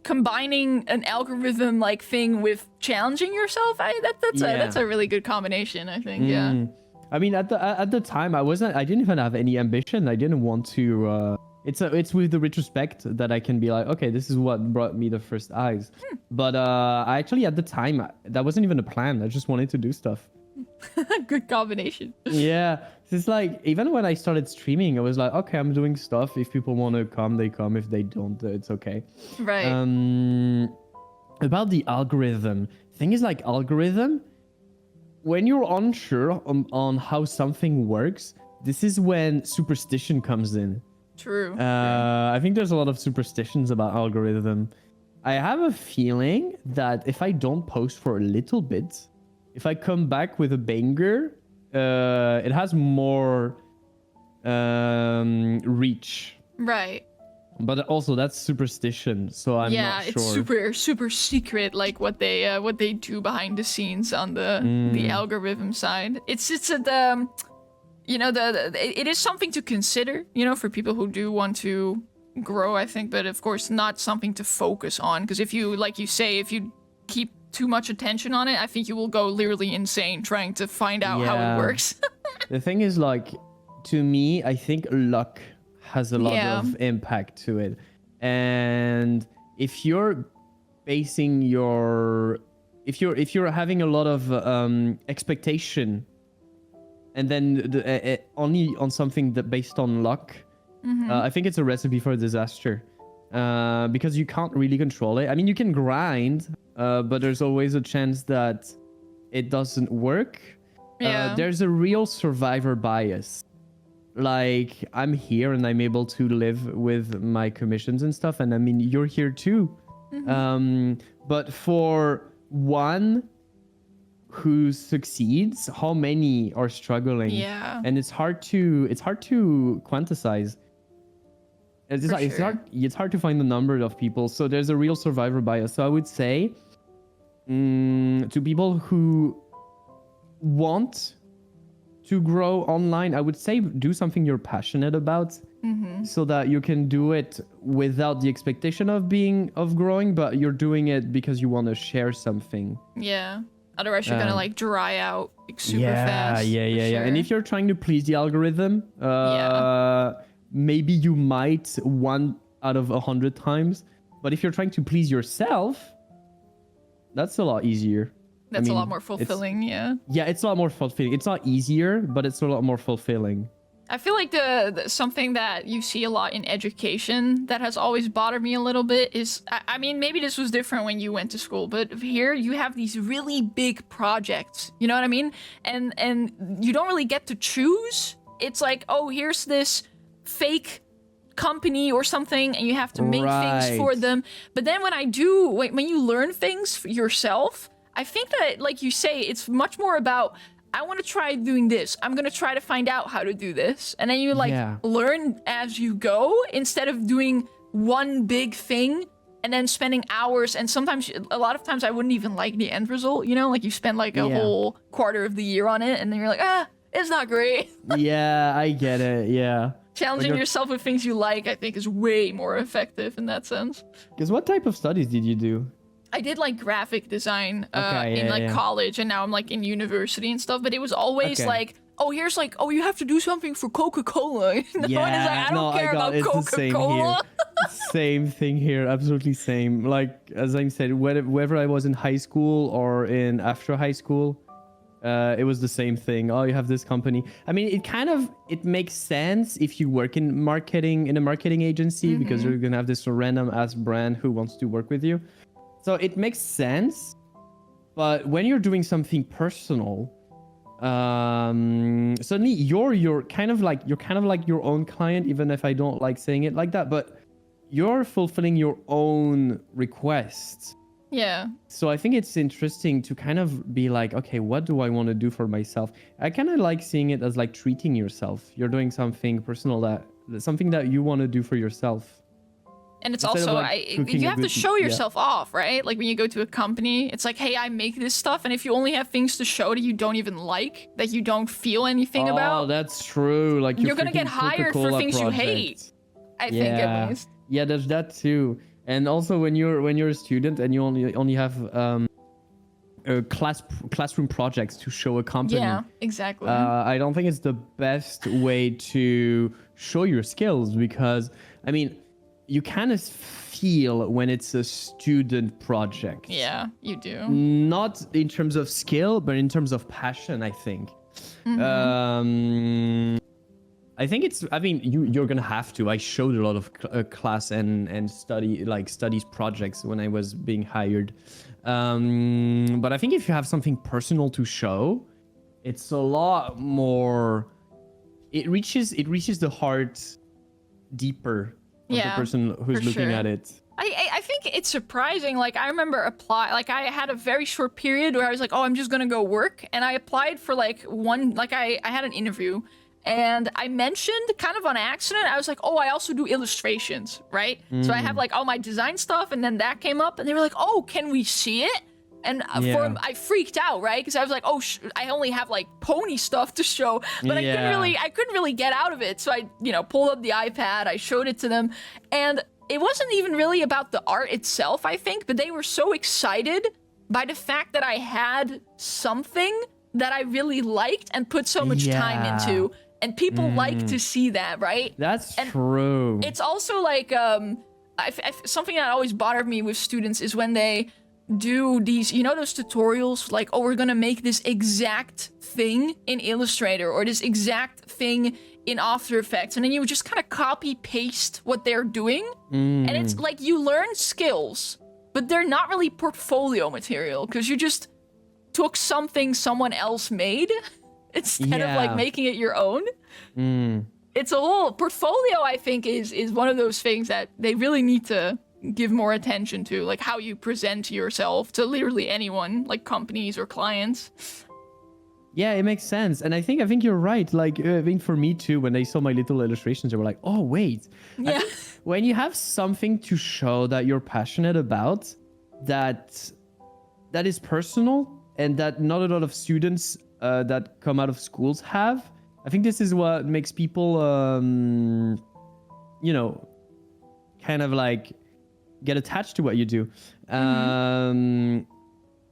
A: combining an algorithm like thing with challenging yourself, that's a really good combination, I think. Yeah.
B: I mean, at the time, I didn't even have any ambition. I didn't want to. It's with the retrospect that I can be like, okay, this is what brought me the first eyes. But I actually at the time that wasn't even a plan. I just wanted to do stuff.
A: Good combination.
B: Yeah, it's like even when I started streaming, I was like, okay, I'm doing stuff. If people want to come, they come. If they don't, it's okay.
A: Right.
B: About the algorithm, thing is like algorithm. When you're unsure on how something works, this is when superstition comes in.
A: True.
B: I think there's a lot of superstitions about algorithm. I have a feeling that if I don't post for a little bit, if I come back with a banger, it has more reach.
A: Right.
B: But also that's superstition, so I'm not sure.
A: Yeah, it's super secret, like what they do behind the scenes on the algorithm side. It is something to consider, for people who do want to grow, I think, but of course not something to focus on, because if you, like you say, if you keep too much attention on it, I think you will go literally insane trying to find out how it works.
B: The thing is, like, to me, I think luck has a lot of impact to it. And if you're basing if you're having a lot of expectation and then only on something that based on luck, I think it's a recipe for disaster. Because you can't really control it. I mean, you can grind, but there's always a chance that it doesn't work. There's a real survivor bias. Like, I'm here and I'm able to live with my commissions and stuff, and I mean, you're here too. But for one who succeeds, how many are struggling? Yeah. And it's hard to quantize. It's hard to find the number of people, so there's a real survivor bias. So I would say to people who want to grow online, I would say do something you're passionate about, so that you can do it without the expectation of growing, but you're doing it because you want to share something. Yeah. Otherwise, you're gonna like dry out super fast. Yeah. And if you're trying to please the algorithm, maybe you might 1 out of 100 times, but if you're trying to please yourself, that's a lot easier. That's a lot more fulfilling. Yeah, it's a lot more fulfilling. It's not easier, but it's a lot more fulfilling. I feel like the something that you see a lot in education that has always bothered me a little bit is, I mean, maybe this was different when you went to school, but here you have these really big projects, you know what I mean? And you don't really get to choose. It's like, oh, here's this fake company or something, and you have to make things for them. But then when you learn things yourself, I think that, like you say, it's much more about, I want to try doing this. I'm going to try to find out how to do this. And then you learn as you go instead of doing one big thing and then spending hours. And sometimes, a lot of times I wouldn't even like the end result, like you spend like a whole quarter of the year on it and then you're like, it's not great. Yeah, I get it. Yeah. Challenging yourself with things you like, I think, is way more effective in that sense. Because what type of studies did you do? I did like graphic design in college, and now I'm like in university and stuff. But it was always like, here's like, you have to do something for Coca-Cola. And it's like, I don't care about Coca-Cola. Same thing here, absolutely same. Like, as I said, whether I was in high school or in after high school, it was the same thing. Oh, you have this company. I mean, it makes sense if you work in a marketing agency, because you're gonna have this random ass brand who wants to work with you. So it makes sense. But when you're doing something personal, suddenly you're kind of like your own client, even if I don't like saying it like that, but you're fulfilling your own requests.
A: Yeah.
B: So I think it's interesting to kind of be like, okay, what do I want to do for myself? I kind of like seeing it as like treating yourself. You're doing something personal, something that you want to do for yourself.
A: And it's
B: Instead of,
A: also,
B: like,
A: you
B: cooking a
A: have to
B: good-
A: show
B: yeah.
A: yourself off, right? Like when you go to a company, it's like, hey, I make this stuff. And if you only have things to show that you don't even like, that you don't feel anything
B: Oh,
A: about,
B: that's true. Like
A: you're going to get
B: freaking
A: hired for
B: Coca-Cola
A: things you
B: project.
A: hate. I think at least.
B: Yeah, there's that too. And also when you're a student and you only have classroom projects to show a company.
A: Yeah, exactly.
B: I don't think it's the best way to show your skills, because I mean, you kind of feel when it's a student project.
A: Yeah, you do.
B: Not in terms of skill, but in terms of passion, I think. I think it's, I mean, you're gonna have to. I showed a lot of class and studies projects when I was being hired. But I think if you have something personal to show, it's a lot more, it reaches the heart deeper of the person who's looking at it.
A: I think it's surprising. Like, I remember I had a very short period where I was like, oh, I'm just gonna go work. And I applied for I had an interview. And I mentioned kind of on accident, I was like, oh, I also do illustrations, right? So I have like all my design stuff, and then that came up, and they were like, oh, can we see it? And I freaked out, right? Because I was like, oh, I only have like pony stuff to show, but I couldn't really get out of it. So I, pulled up the iPad, I showed it to them, and it wasn't even really about the art itself, I think, but they were so excited by the fact that I had something that I really liked and put so much time into. And people like to see that, right?
B: That's true.
A: It's also like something that always bothered me with students is when they do these, those tutorials, like, oh, we're gonna make this exact thing in Illustrator or this exact thing in After Effects, and then you just kind of copy paste what they're doing, and it's like you learn skills, but they're not really portfolio material because you just took something someone else made instead of like making it your own. It's a whole portfolio. I think is one of those things that they really need to give more attention to, like how you present yourself to literally anyone, like companies or clients.
B: Yeah, it makes sense. And I think you're right. Like, I mean, for me too, when they saw my little illustrations, they were like, oh, wait.
A: Yeah.
B: When you have something to show that you're passionate about, that is personal, and that not a lot of students that come out of schools have, I think this is what makes people, kind of like get attached to what you do. I'm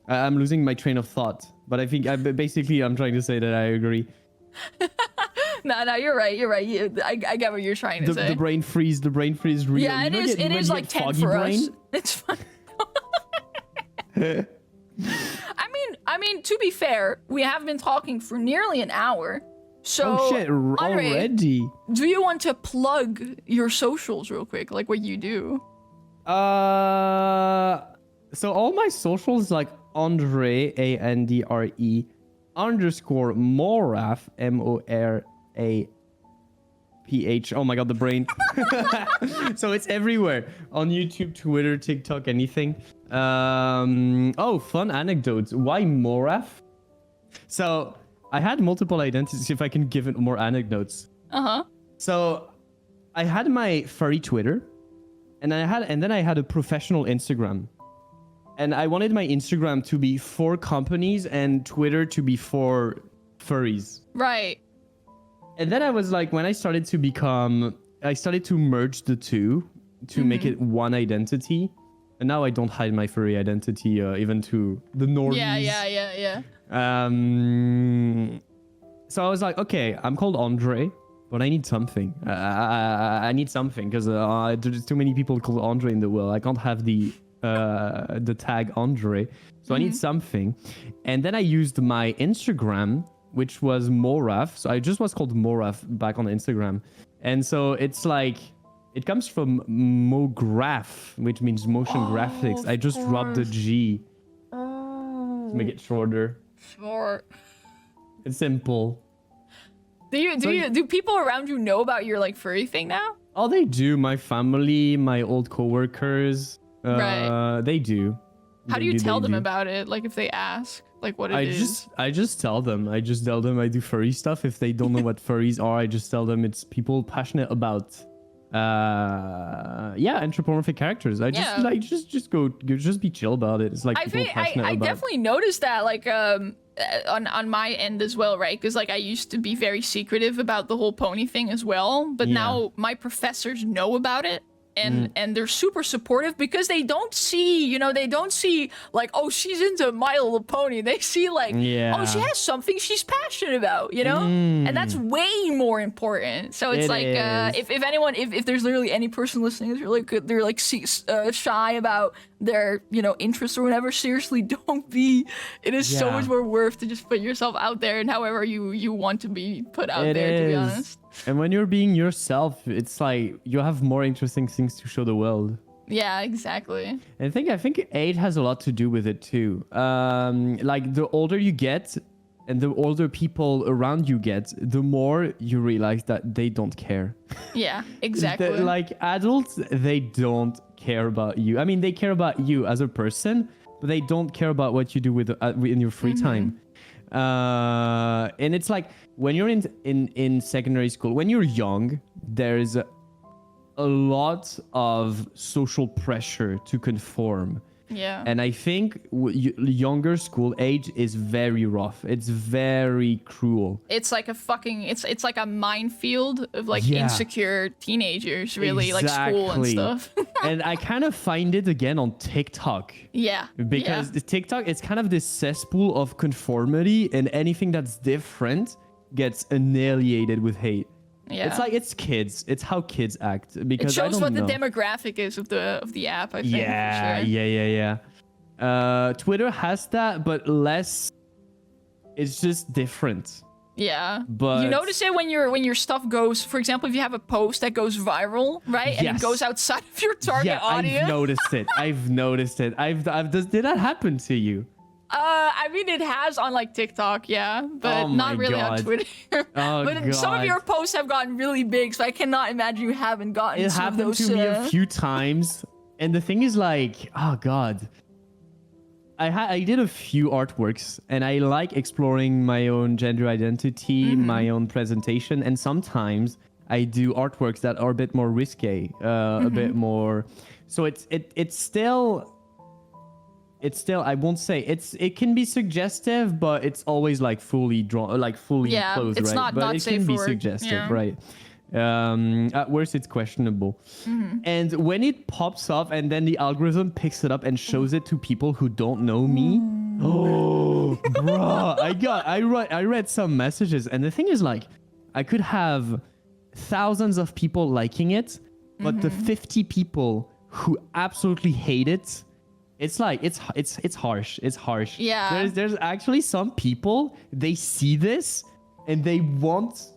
B: losing my train of thought, but I think I'm trying to say that I agree.
A: No, you're right. I get what you're trying to say.
B: The brain freeze real.
A: Yeah, it is like 10 for us. It's fun. I mean, to be fair, we have been talking for nearly an hour. So,
B: oh shit,
A: Andre,
B: already? Do
A: you want to plug your socials real quick, like what you do?
B: So all my socials, like Andre, ANDRE _ moraph, MORAPH. Oh my god, the brain. So it's everywhere on YouTube, Twitter, TikTok, anything. Oh, fun anecdotes. Why moraph? So I had multiple identities. If I can give it more anecdotes. So I had my furry Twitter, and then I had a professional Instagram. And I wanted my Instagram to be for companies and Twitter to be for furries.
A: Right.
B: And then I was like, when I started to merge the two to make it one identity. And now I don't hide my furry identity even to the normies.
A: Yeah.
B: So I was like, okay, I'm called Andre, but I need something. I need something because there's too many people called Andre in the world. I can't have the tag Andre. So I need something. And then I used my Instagram, which was moraph. So I just was called moraph back on Instagram. And so it's like, it comes from MoGraph, which means motion graphics. I just dropped the G to make it shorter.
A: Smart.
B: It's simple.
A: Do people around you know about your like furry thing now?
B: Oh, they do. My family, my old coworkers.
A: Right.
B: They do.
A: How do you tell them about it? Like if they ask, like what it is?
B: I just tell them. I just tell them I do furry stuff. If they don't know what furries are, I just tell them it's people passionate about anthropomorphic characters. I just like just be chill about it. It's like
A: I definitely noticed that like on my end as well, right? Because like I used to be very secretive about the whole pony thing as well, but now my professors know about it. And they're super supportive because they don't see, they don't see like, oh, she's into My Little Pony. They see like, oh, she has something she's passionate about, and that's way more important. So it's if anyone, if there's literally any person listening who's really good, they're like shy about their, interests or whatever, seriously, don't be. It is so much more worth to just put yourself out there and however you want to be put out there, to be honest.
B: And when you're being yourself, it's like you have more interesting things to show the world.
A: Yeah, exactly.
B: And I think age has a lot to do with it too. Like the older you get and the older people around you get, the more you realize that they don't care.
A: Yeah, exactly.
B: Like adults, they don't care about you. I mean, they care about you as a person, but they don't care about what you do with in your free time. And it's like when you're in secondary school, when you're young, there's a lot of social pressure to conform.
A: Yeah.
B: And I think younger school age is very rough. It's very cruel.
A: It's like a fucking it's like a minefield of like insecure teenagers, really, like school and stuff.
B: And I kind of find it again on TikTok.
A: Yeah.
B: Because the TikTok is kind of this cesspool of conformity, and anything that's different gets annihilated with hate. Yeah. It's like it's kids. It's how kids act. Because
A: it shows
B: I don't know.
A: The demographic is of the app, I think.
B: Yeah,
A: for sure.
B: yeah. Twitter has that, but less. It's just different.
A: Yeah.
B: But
A: you notice it when your stuff goes, for example, if you have a post that goes viral, right? And it goes outside of your target audience.
B: I've noticed it. Did that happen to you?
A: I mean, it has on like TikTok, but not really on Twitter. But some of your posts have gotten really big, so I cannot imagine you haven't gotten
B: it
A: some of
B: happened
A: those.
B: To me a few times, and the thing is, like, oh god, I did a few artworks, and I like exploring my own gender identity, my own presentation, and sometimes I do artworks that are a bit more risque, a bit more. So it's still. I won't say it can be suggestive, but it's always like fully drawn, like fully closed,
A: it's
B: right?
A: Not
B: it
A: safe
B: can be
A: for
B: suggestive, right? At worst, it's questionable. And when it pops up and then the algorithm picks it up and shows it to people who don't know me, oh, bro, I read some messages, and the thing is, like, I could have thousands of people liking it, but the 50 people who absolutely hate it. It's like it's harsh. It's harsh.
A: Yeah.
B: There's actually some people, they see this and they want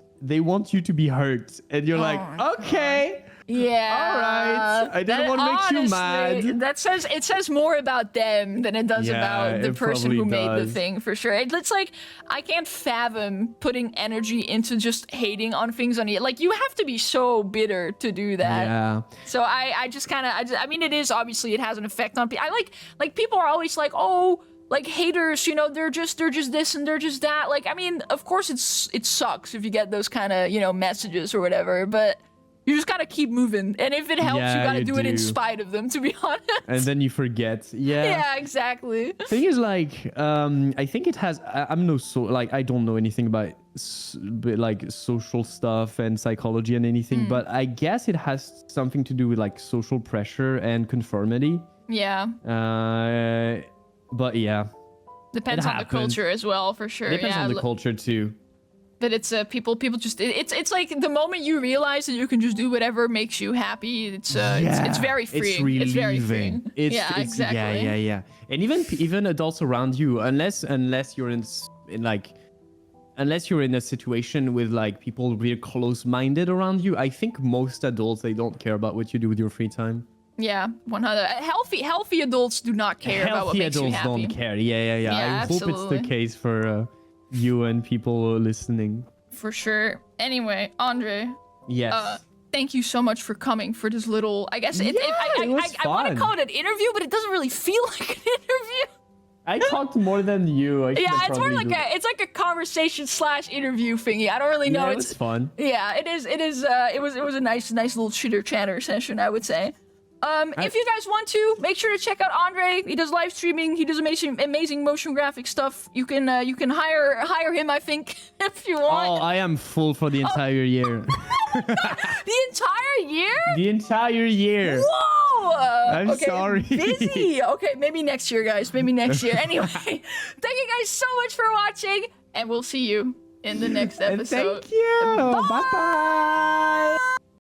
B: you to be hurt, and you're like, okay.
A: Yeah.
B: All right. I didn't want to make you mad.
A: It says more about them than it does about the person who made the thing, for sure. It's like I can't fathom putting energy into just hating on things on it. Like, you have to be so bitter to do that. Yeah. So I just kind of I mean, it is obviously, it has an effect on people. I like people are always like, oh, like haters, they're just this and they're just that. Like, I mean, of course it sucks if you get those kind of, messages or whatever, but you just gotta keep moving, and if it helps, you gotta do it in spite of them, to be honest. And
B: then you forget.
A: Yeah, exactly.
B: Thing is, like, I think it has. I don't know anything about like social stuff and psychology and anything, but I guess it has something to do with like social pressure and conformity.
A: Yeah.
B: But yeah.
A: Depends on the culture as well, for sure.
B: Depends on the culture too.
A: But it's people just it's like the moment you realize that you can just do whatever makes you happy, it's very freeing. It's very freeing. Exactly.
B: Yeah. And even adults around you, unless you're in a situation with like people really close-minded around you, I think most adults, they don't care about what you do with your free time.
A: Yeah, 100. Healthy adults do not care about what makes you happy.
B: Healthy adults don't care. Yeah. I
A: absolutely.
B: hope it's the case for you and people listening.
A: For sure. Anyway, Andre.
B: Yes.
A: thank you so much for coming for this little. I guess
B: it was
A: I want to
B: fun.
A: call it an interview, but it doesn't really feel like an interview.
B: I talked more than you.
A: Yeah, it's more like it's like a conversation / interview thingy. I don't really know.
B: Yeah, it was fun.
A: Yeah, it is. It was a nice little chitter chatter session, I would say. If you guys want to, make sure to check out Andre. He does live streaming. He does amazing motion graphic stuff. You can hire him, I think, if you want.
B: Oh, I am full for the entire year.
A: The entire year?
B: The entire year.
A: Whoa!
B: I'm sorry.
A: Busy. Okay, maybe next year, guys. Maybe next year. Anyway, thank you guys so much for watching, and we'll see you in the next episode.
B: Thank you. Bye bye.